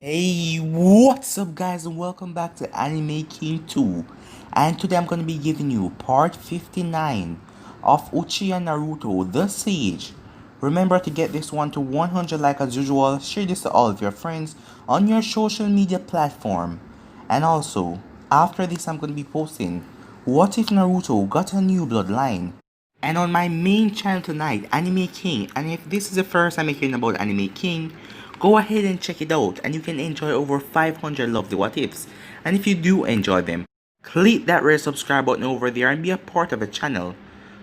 Hey, what's up guys and welcome back to Anime King 2, and today I'm going to be giving you part 59 of Uchiha Naruto The Siege. Remember to get this one to 100 like as usual, share this to all of your friends on your social media platform, and also after this I'm going to be posting what if Naruto got a new bloodline. And on my main channel tonight, Anime King, and if this is the first time you're hearing about Anime King, go ahead and check it out and you can enjoy over 500 lovely what ifs. And if you do enjoy them, click that red subscribe button over there and be a part of the channel.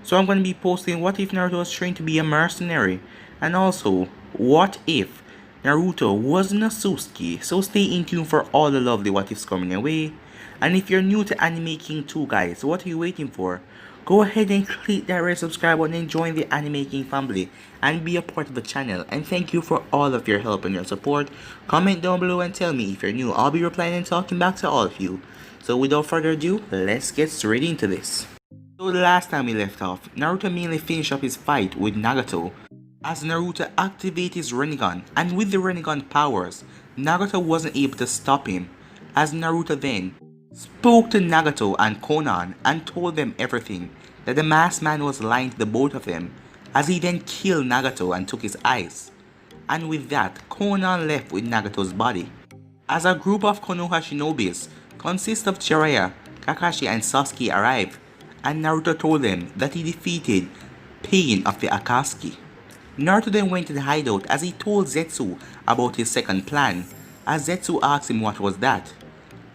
So I'm going to be posting what if Naruto was trained to be a mercenary, and also what if Naruto wasn't a Sasuke. So stay in tune for all the lovely what ifs coming your way. And if you're new to Anime King 2 guys, what are you waiting for? Go ahead and click that red subscribe button and join the Anime King family and be a part of the channel. And thank you for all of your help and your support. Comment down below and tell me if you're new. I'll be replying and talking back to all of you. So without further ado, let's get straight into this. So the last time we left off, Naruto mainly finished up his fight with Nagato as Naruto activated his Rinnegan, and with the Rinnegan powers, Nagato wasn't able to stop him, as Naruto then spoke to Nagato and Konan and told them everything, that the masked man was lying to the both of them, as he then killed Nagato and took his eyes. And with that, Konan left with Nagato's body. As a group of Konoha shinobis, consist of Jiraiya, Kakashi and Sasuke arrived, and Naruto told them that he defeated Pain of the Akatsuki. Naruto then went to the hideout as he told Zetsu about his second plan, as Zetsu asked him what was that,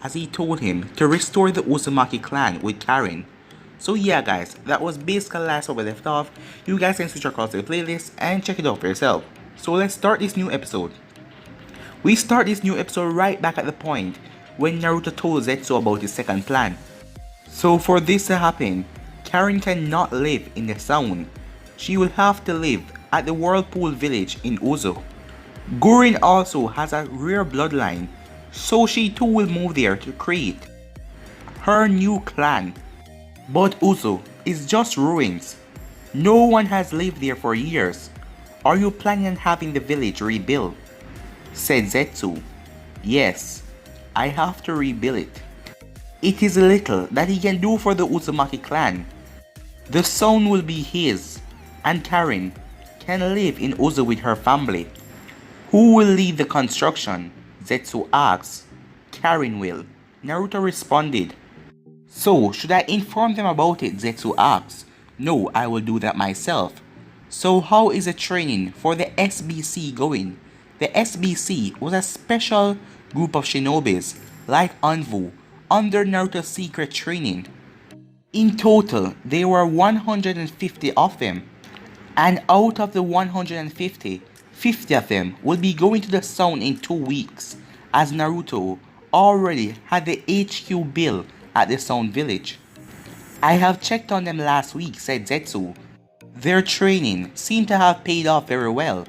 as he told him to restore the Uzumaki clan with Karen. So yeah guys, that was basically the last where we left off. You guys can switch across to the playlist and check it out for yourself. So let's start this new episode. We start this new episode right back at the point when Naruto told Zetsu about his second plan. So for this to happen, Karen cannot live in the zone. She will have to live at the Whirlpool village in Uzo. Gurin also has a rare bloodline, so she too will move there to create her new clan. But Uzo is just ruins. No one has lived there for years. Are you planning on having the village rebuilt? Said Zetsu. Yes, I have to rebuild it. It is little that he can do for the Uzumaki clan. The zone will be his, and Karen can live in Uzo with her family. Who will lead the construction? Zetsu asks. Karen will. Naruto responded. So, should I inform them about it? Zetsu asks. No, I will do that myself. So how is the training for the SBC going? The SBC was a special group of shinobis, like Anvu, under Naruto's secret training. In total, there were 150 of them. And out of the 150, 50 of them will be going to the zone in 2 weeks, as Naruto already had the HQ built at the zone village. I have checked on them last week, said Zetsu. Their training seemed to have paid off very well.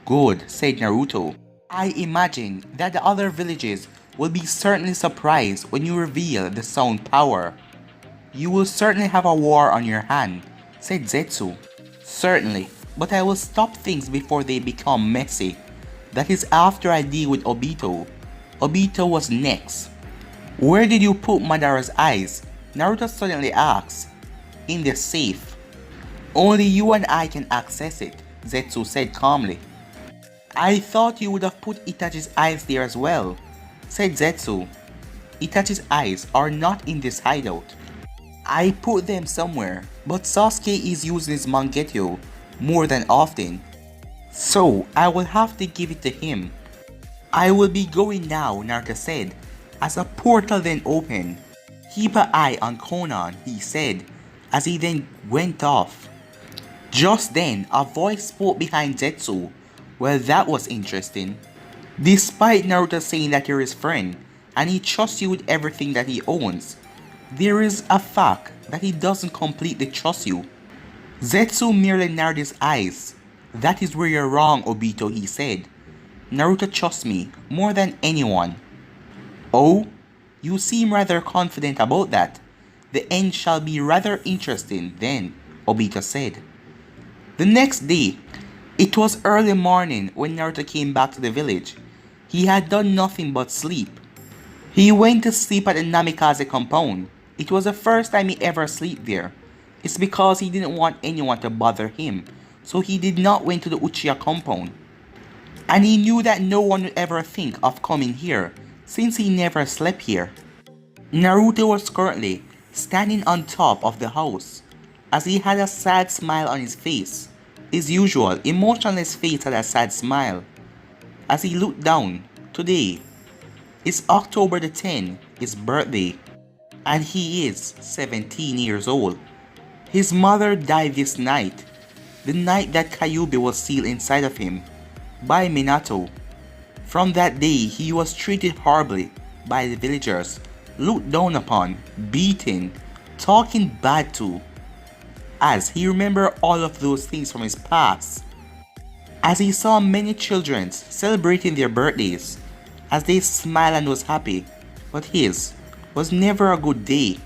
Good, said Naruto. I imagine that the other villages will be certainly surprised when you reveal the zone power. You will certainly have a war on your hand, said Zetsu. Certainly, but I will stop things before they become messy. That is after I deal with Obito. Obito was next. Where did you put Madara's eyes? Naruto suddenly asks. In the safe. Only you and I can access it, Zetsu said calmly. I thought you would have put Itachi's eyes there as well, said Zetsu. Itachi's eyes are not in this hideout. I put them somewhere, but Sasuke is using his Mangekyou more than often, so I will have to give it to him. I will be going now, Naruto said, as a portal then opened. Keep an eye on Konan, he said, as he then went off. Just then, a voice spoke behind Zetsu. Well, that was interesting. Despite Naruto saying that you're his friend, and he trusts you with everything that he owns, there is a fact that he doesn't completely trust you. Zetsu merely narrowed his eyes. That is where you're wrong, Obito, he said. Naruto trusts me more than anyone. Oh, you seem rather confident about that. The end shall be rather interesting then, Obito said. The next day, it was early morning when Naruto came back to the village. He had done nothing but sleep. He went to sleep at the Namikaze compound. It was the first time he ever slept there. It's because he didn't want anyone to bother him, so he did not went to the Uchiha compound. And he knew that no one would ever think of coming here, since he never slept here. Naruto was currently standing on top of the house, as he had a sad smile on his face. His usual emotionless face had a sad smile. As he looked down, today is October the 10th, his birthday, and he is 17 years old. His mother died this night, the night that Kyuubi was sealed inside of him by Minato. From that day, he was treated horribly by the villagers, looked down upon, beaten, talking bad to, as he remembered all of those things from his past. As he saw many children celebrating their birthdays, as they smiled and was happy, but his was never a good day.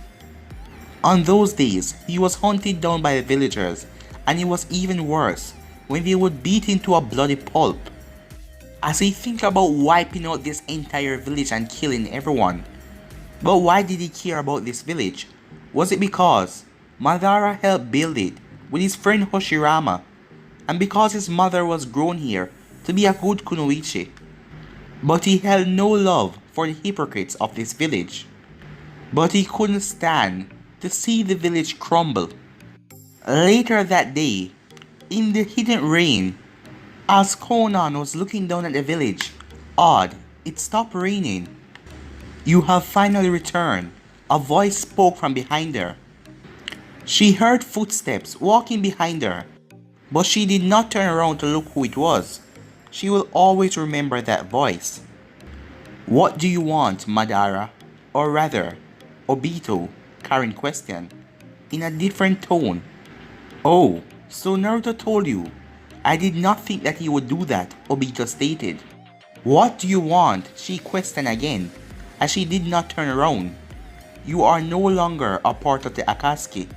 On those days, he was hunted down by the villagers, and it was even worse when they would beat him to a bloody pulp. As he think about wiping out this entire village and killing everyone. But why did he care about this village? Was it because Madara helped build it with his friend Hashirama, and because his mother was grown here to be a good kunoichi? But he held no love for the hypocrites of this village. But he couldn't stand to see the village crumble. Later that day, in the hidden rain, as Konan was looking down at the village, odd, it stopped raining. "You have finally returned," a voice spoke from behind her. She heard footsteps walking behind her, but she did not turn around to look who it was. She will always remember that voice. "What do you want, Madara?" Or rather, Obito, Karen questioned, in a different tone. "Oh, so Naruto told you. I did not think that he would do that," Obito stated. "What do you want?" she questioned again, as she did not turn around. "You are no longer a part of the Akatsuki.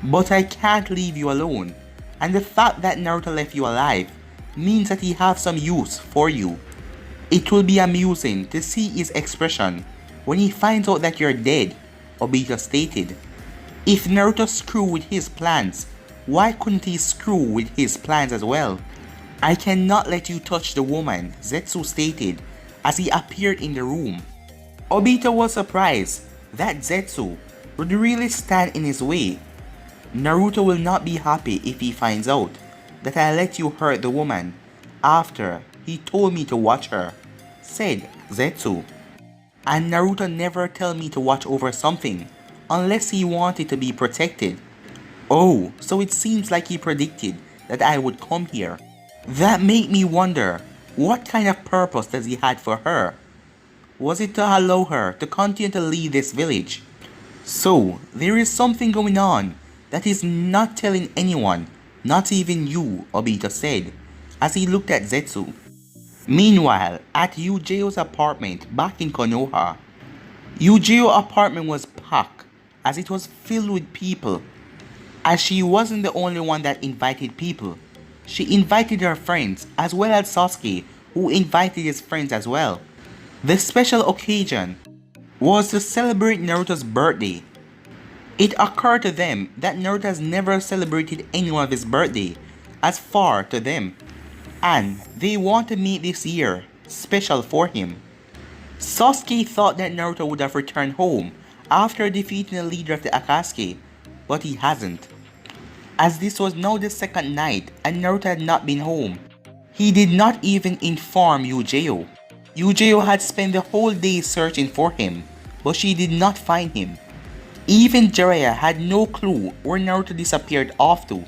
But I can't leave you alone, and the fact that Naruto left you alive means that he has some use for you. It will be amusing to see his expression when he finds out that you're dead," Obito stated. If Naruto screwed with his plans, why couldn't he screw with his plans as well? "I cannot let you touch the woman," Zetsu stated as he appeared in the room. Obito was surprised that Zetsu would really stand in his way. "Naruto will not be happy if he finds out that I let you hurt the woman after he told me to watch her," said Zetsu. "And Naruto never tell me to watch over something unless he wanted to be protected. Oh, so it seems like he predicted that I would come here. That made me wonder, what kind of purpose does he had for her? Was it to allow her to continue to leave this village? So, there is something going on that he's not telling anyone, not even you," Obito said, as he looked at Zetsu. Meanwhile, at Yujeo's apartment back in Konoha, Yujeo's apartment was packed as it was filled with people. As she wasn't the only one that invited people, she invited her friends as well as Sasuke, who invited his friends as well. The special occasion was to celebrate Naruto's birthday. It occurred to them that Naruto has never celebrated any of his birthday as far to them, and they want to make this year special for him. Sasuke thought that Naruto would have returned home after defeating the leader of the Akatsuki, but he hasn't. As this was now the second night and Naruto had not been home, he did not even inform Yujeo. Yujeo had spent the whole day searching for him, but she did not find him. Even Jiraiya had no clue where Naruto disappeared off to.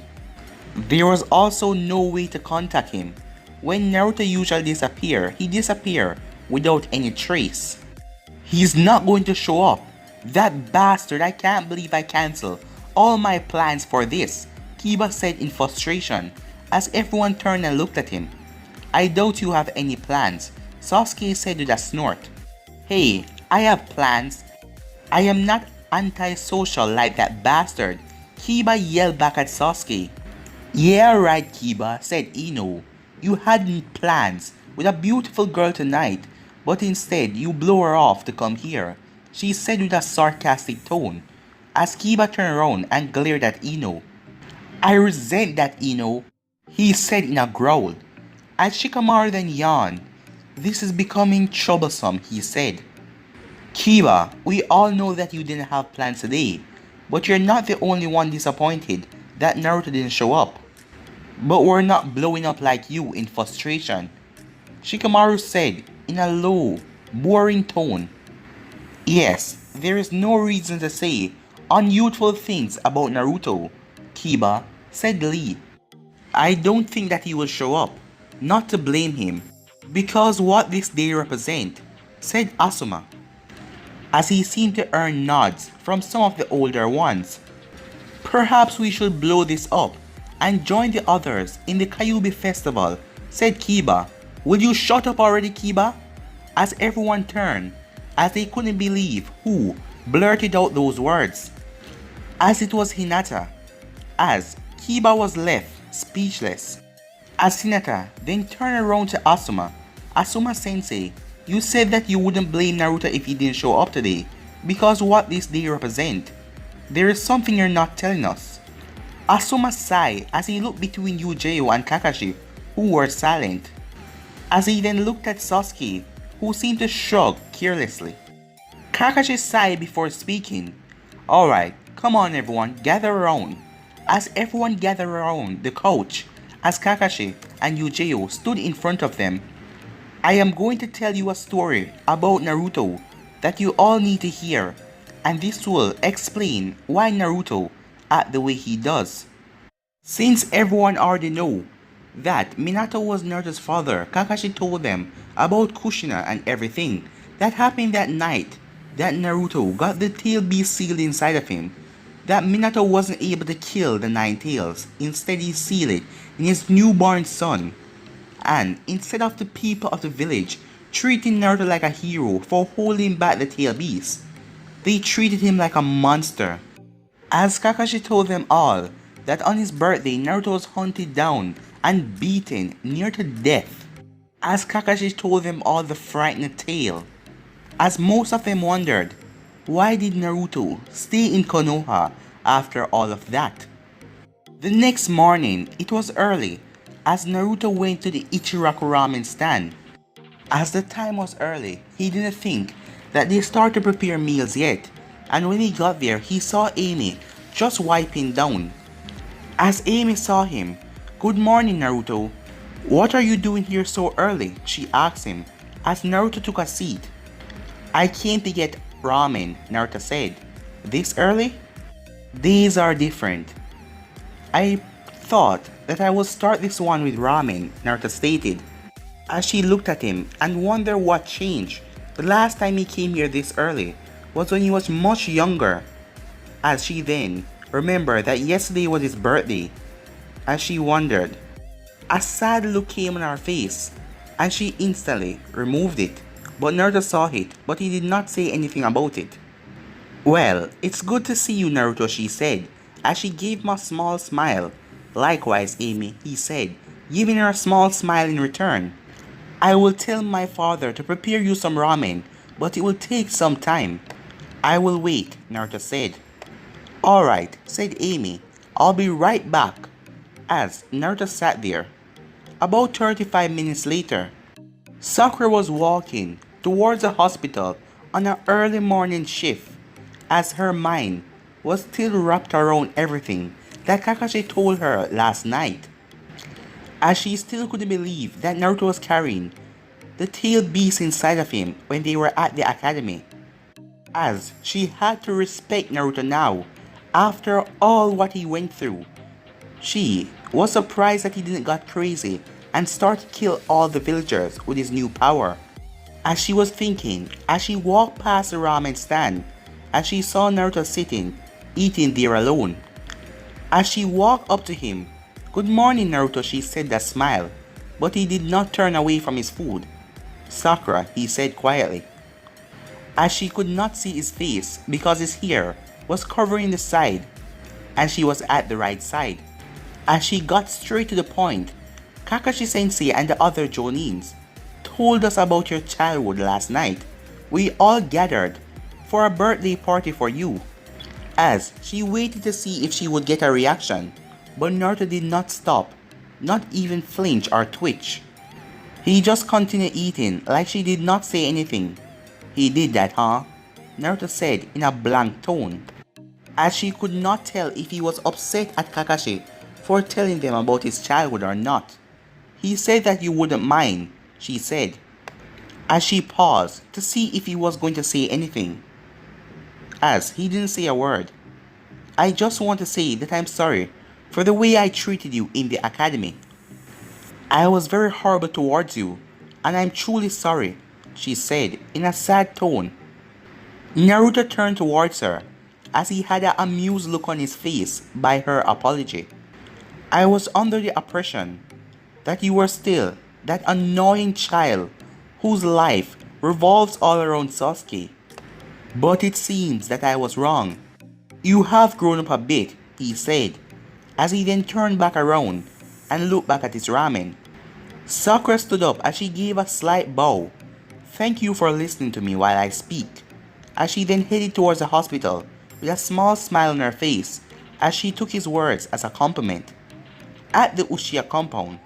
There was also no way to contact him. When Naruto usually disappears, he disappears without any trace. He's not going to show up. That bastard, I can't believe I canceled all my plans for this, Kiba said in frustration as everyone turned and looked at him. "I doubt you have any plans," Sasuke said with a snort. "Hey, I have plans. I am not antisocial like that bastard," Kiba yelled back at Sasuke. "Yeah right, Kiba," said Ino. "You hadn't plans, with a beautiful girl tonight, but instead you blow her off to come here, she said with a sarcastic tone, as Kiba turned around and glared at Ino. I resent that, Ino, he said in a growl. As Shikamaru then yawned. This is becoming troublesome, he said. Kiba, we all know that you didn't have plans today, but you're not the only one disappointed that Naruto didn't show up. But we're not blowing up like you in frustration, Shikamaru said in a low, boring tone. Yes, there is no reason to say unyouthful things about Naruto, Kiba, said Lee. I don't think that he will show up, not to blame him, because what this day represents, said Asuma, as he seemed to earn nods from some of the older ones. Perhaps we should blow this up and join the others in the Kyuubi festival, said Kiba. Will you shut up already, Kiba? As everyone turned, as they couldn't believe who blurted out those words. As it was Hinata, as Kiba was left speechless. As Hinata then turned around to Asuma, Asuma-sensei, you said that you wouldn't blame Naruto if he didn't show up today, because what this day represents. There is something you're not telling us. Asuma sighed as he looked between Yujiro and Kakashi, who were silent. As he then looked at Sasuke, who seemed to shrug carelessly. Kakashi sighed before speaking. Alright, come on everyone, gather around. As everyone gathered around the couch, as Kakashi and Yujiro stood in front of them, I am going to tell you a story about Naruto that you all need to hear, and this will explain why Naruto act the way he does. Since everyone already know that Minato was Naruto's father, Kakashi told them about Kushina and everything that happened that night, that Naruto got the tail beast sealed inside of him, that Minato wasn't able to kill the 9 tails, instead he sealed it in his newborn son, and instead of the people of the village treating Naruto like a hero for holding back the tail beast, they treated him like a monster. As Kakashi told them all that on his birthday Naruto was hunted down and beaten near to death. As Kakashi told them all the frightening tale. As most of them wondered, why did Naruto stay in Konoha after all of that? The next morning, it was early, as Naruto went to the Ichiraku ramen stand. As the time was early, he didn't think that they started to prepare meals yet, and when he got there, he saw Amy just wiping down. As Amy saw him, "Good morning, Naruto. What are you doing here so early?" she asked him, as Naruto took a seat. "I came to get ramen," Naruto said. "This early?" "Days are different. I thought that I would start this one with ramen," Naruto stated, as she looked at him and wondered what changed. The last time he came here this early was when he was much younger, as she then remembered that yesterday was his birthday. As she wondered, a sad look came on her face, and she instantly removed it. But Naruto saw it, but he did not say anything about it. "Well, it's good to see you, Naruto," she said, as she gave him a small smile. "Likewise, Amy," he said, giving her a small smile in return. "I will tell my father to prepare you some ramen, but it will take some time." "I will wait," Naruto said. "Alright," said Amy, "I'll be right back," as Naruto sat there. About 35 minutes later, Sakura was walking towards the hospital on an early morning shift, as her mind was still wrapped around everything that Kakashi told her last night, as she still couldn't believe that Naruto was carrying the tailed beast inside of him when they were at the academy, as she had to respect Naruto now after all what he went through. She was surprised that he didn't get crazy and start to kill all the villagers with his new power. As she was thinking, as she walked past the ramen stand, as she saw Naruto sitting, eating there alone. As she walked up to him, "Good morning, Naruto," she said with a smile, but he did not turn away from his food. "Sakura," he said quietly, as she could not see his face because his hair was covering the side, and she was at the right side. As she got straight to the point, Kakashi Sensei and the other Jonins told us about your childhood last night. We all gathered for a birthday party for you. As she waited to see if she would get a reaction, but Naruto did not stop, not even flinch or twitch. He just continued eating like she did not say anything. He did that, huh? Naruto said in a blank tone, as she could not tell if he was upset at Kakashi for telling them about his childhood or not. He said that you wouldn't mind, she said, as she paused to see if he was going to say anything. As he didn't say a word. I just want to say that I'm sorry for the way I treated you in the academy. I was very horrible towards you, and I'm truly sorry, she said in a sad tone. Naruto turned towards her, as he had an amused look on his face by her apology. I was under the impression that you were still that annoying child whose life revolves all around Sasuke. But it seems that I was wrong. You have grown up a bit, he said, as he then turned back around and looked back at his ramen. Sakura stood up as she gave a slight bow. Thank you for listening to me while I speak. As she then headed towards the hospital with a small smile on her face as she took his words as a compliment. At the Uchiha compound,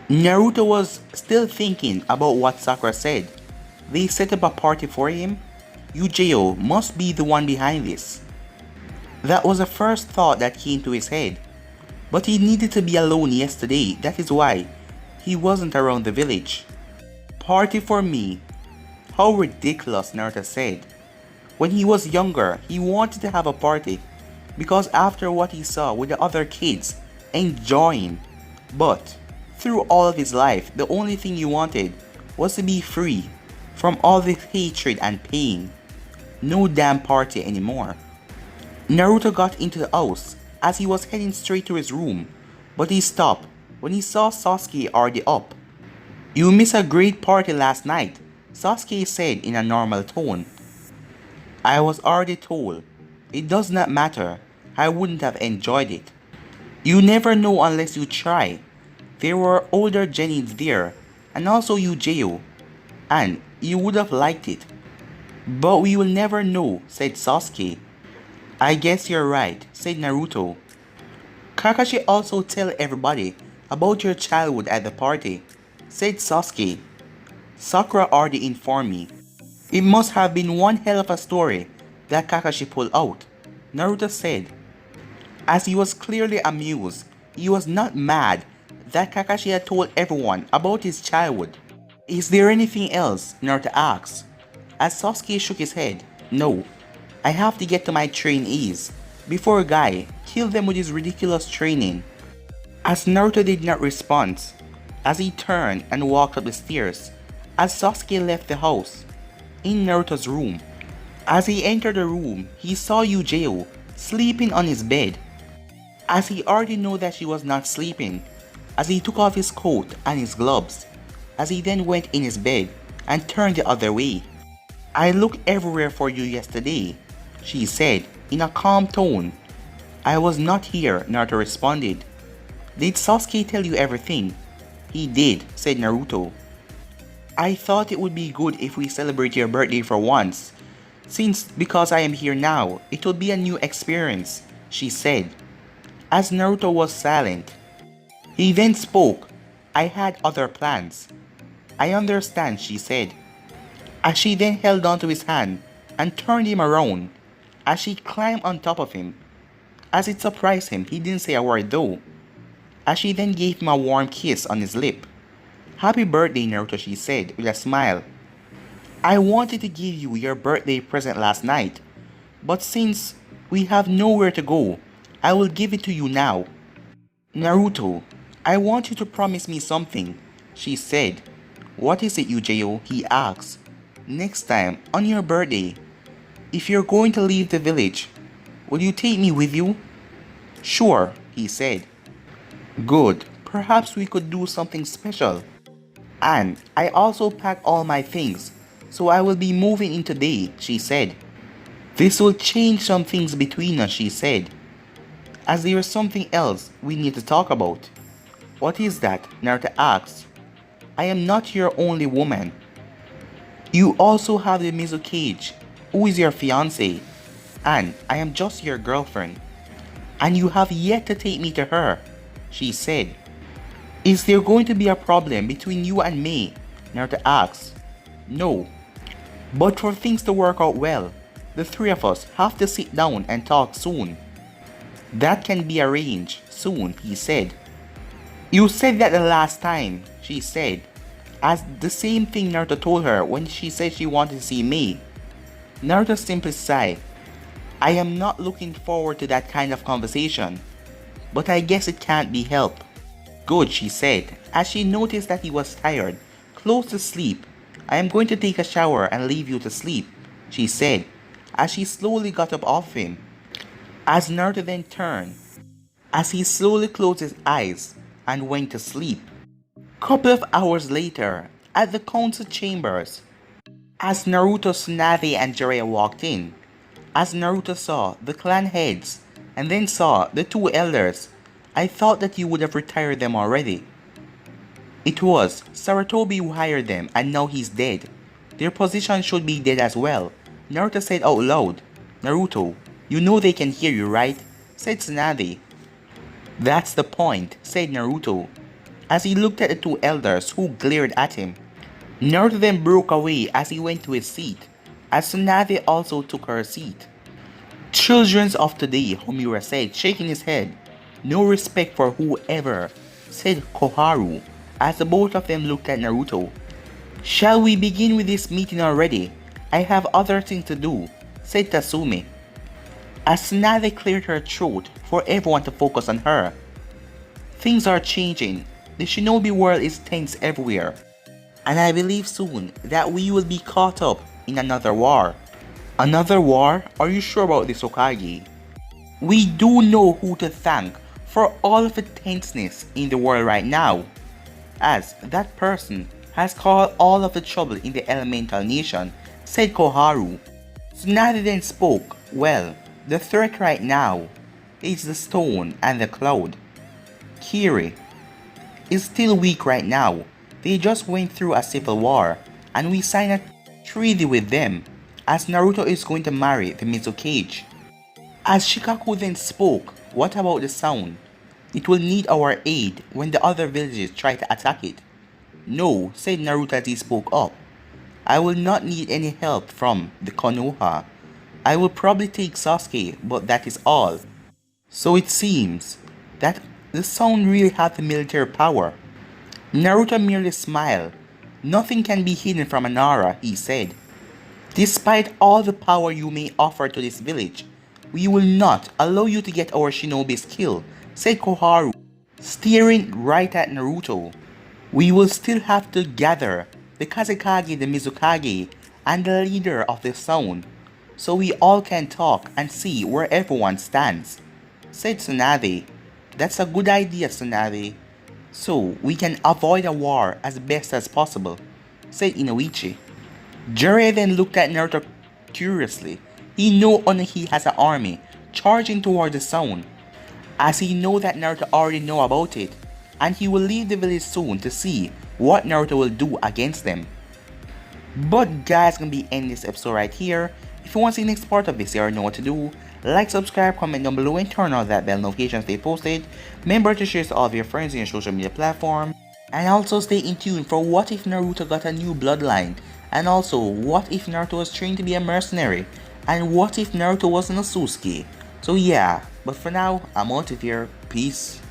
Naruto was still thinking about what Sakura said. They set up a party for him? Uchiha must be the one behind this. That was the first thought that came to his head. But he needed to be alone yesterday, that is why he wasn't around the village. Party for me? How ridiculous, Naruto said. When he was younger, he wanted to have a party because after what he saw with the other kids enjoying. But through all of his life, the only thing he wanted was to be free from all the hatred and pain. No damn party anymore. Naruto got into the house as he was heading straight to his room, but he stopped when he saw Sasuke already up. You missed a great party last night, Sasuke said in a normal tone. I was already told. It does not matter. I wouldn't have enjoyed it. You never know unless you try. There were older Genins there, and also Uchiha, and you would have liked it. But we will never know, said Sasuke. I guess you're right, said Naruto. Kakashi also tell everybody about your childhood at the party, said Sasuke. Sakura already informed me. It must have been one hell of a story that Kakashi pulled out, Naruto said. As he was clearly amused, he was not mad that Kakashi had told everyone about his childhood. Is there anything else? Naruto asked. As Sasuke shook his head, no. I have to get to my trainees before Guy killed them with his ridiculous training. As Naruto did not respond, as he turned and walked up the stairs, as Sasuke left the house, in Naruto's room. As he entered the room, he saw Uchiha sleeping on his bed. As he already knew that she was not sleeping, as he took off his coat and his gloves, as he then went in his bed and turned the other way. I looked everywhere for you yesterday, she said in a calm tone. I was not here, Naruto responded. Did Sasuke tell you everything? He did, said Naruto. I thought it would be good if we celebrate your birthday for once. Because I am here now, it will be a new experience, she said. As Naruto was silent, he then spoke. I had other plans. I understand, she said. As she then held onto his hand and turned him around, as she climbed on top of him. As it surprised him, he didn't say a word though. As she then gave him a warm kiss on his lip. Happy birthday, Naruto, she said with a smile. I wanted to give you your birthday present last night, but since we have nowhere to go, I will give it to you now. Naruto, I want you to promise me something, she said. What is it, Uchiha? He asked. Next time, on your birthday, if you're going to leave the village, will you take me with you? Sure, he said. Good, perhaps we could do something special. And I also packed all my things, so I will be moving in today, she said. This will change some things between us, she said. As there is something else we need to talk about. What is that? Naruto asked. I am not your only woman. You also have the Mizukage, who is your fiancé, and I am just your girlfriend. And you have yet to take me to her, she said. Is there going to be a problem between you and me? Naruto asked. No. But for things to work out well, the three of us have to sit down and talk soon. That can be arranged soon, he said. You said that the last time, she said, as the same thing Naruto told her when she said she wanted to see me. Naruto simply sighed. I am not looking forward to that kind of conversation, but I guess it can't be helped. Good, she said, as she noticed that he was tired, close to sleep. I am going to take a shower and leave you to sleep, she said, as she slowly got up off him. As Naruto then turned, as he slowly closed his eyes and went to sleep. Couple of hours later, at the council chambers, as Naruto, Tsunade, and Jiraiya walked in, as Naruto saw the clan heads and then saw the two elders, I thought that you would have retired them already. It was Sarutobi who hired them and now he's dead. Their position should be dead as well, Naruto said out loud. Naruto, you know they can hear you, right? Said Tsunade. That's the point, said Naruto, as he looked at the two elders who glared at him. Naruto then broke away as he went to his seat, as Tsunade also took her seat. Children of today, Homura said, shaking his head. No respect for whoever, said Koharu, as the both of them looked at Naruto. Shall we begin with this meeting already? I have other things to do, said Tasumi. As Tsunade cleared her throat for everyone to focus on her. Things are changing. The shinobi world is tense everywhere. And I believe soon that we will be caught up in another war. Another war? Are you sure about this, Hokage? We do know who to thank for all of the tenseness in the world right now, as that person has caused all of the trouble in the elemental nation, said Koharu. Tsunade then spoke. Well, the threat right now is the stone and the cloud. Kiri is still weak right now. They just went through a civil war and we signed a treaty with them, as Naruto is going to marry the Mizukage. As Shikaku then spoke, what about the sound? It will need our aid when the other villages try to attack it. No, said Naruto as he spoke up. I will not need any help from the Konoha. I will probably take Sasuke, but that is all. So it seems that the sound really had the military power. Naruto merely smiled. Nothing can be hidden from Anara, he said. Despite all the power you may offer to this village, we will not allow you to get our shinobi's kill, said Koharu, staring right at Naruto. We will still have to gather the Kazekage, the Mizukage, and the leader of the sound, so we all can talk and see where everyone stands, said Tsunade. That's a good idea, Tsunade. So we can avoid a war as best as possible, said Inoichi. Jiraiya then looked at Naruto curiously. He knew only he has an army charging toward the sound, as he know that Naruto already know about it, and he will leave the village soon to see what Naruto will do against them. But guys, gonna be ending this episode right here. If you want to see the next part of this, you already know what to do. Like, subscribe, comment down below, and turn on that bell notification to stay posted. Remember to share to all of your friends in your social media platform. And also stay in tune for what if Naruto got a new bloodline. And also, what if Naruto was trained to be a mercenary? And what if Naruto wasn't a Sasuke? So yeah, but for now, I'm out of here. Peace.